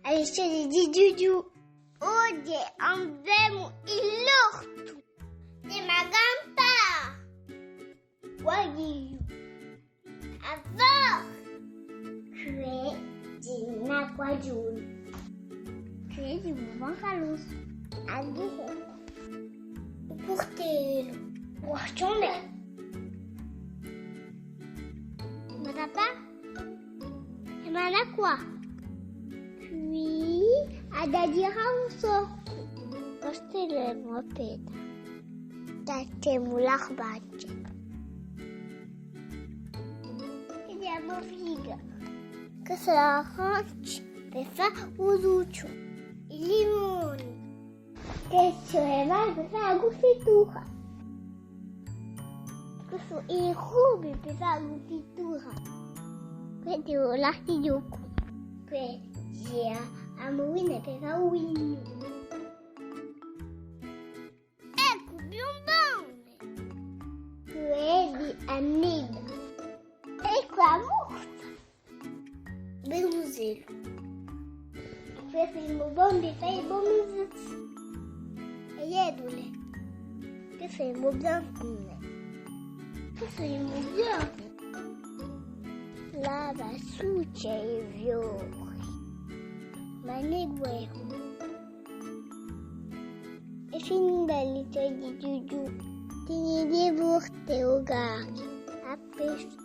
alle storie di Giugiu. Oggi andremo in l'orto di Maganta. Guardi, avò qui di l'acqua giù. Qui di un bungalow. Addio. O portelo. Guardione. Ma papà? E ma là quoi? Puis, ad adiranso. Questo è il mio peta. Datemi l'arbaccia. Vediamo figa. Questo è l'arancia per fare usuccio. I limoni. Questo è la confittura. Questo è il rubi per fare la confittura. Questo è l'artigiocco. Questo è la moina per fare il wigno. Ecco, biombone. Questo è annida. Ecco la morta. Bermusello. Questo è il buon di fare il buon musuzzo. E jedule. Questo è il buon biancone. Questo è il buon bianco. Lava su c'è i fiori. Ma ne guerra. E fin dalle di Giugiu. Tieni di vorte o gari. A pesce.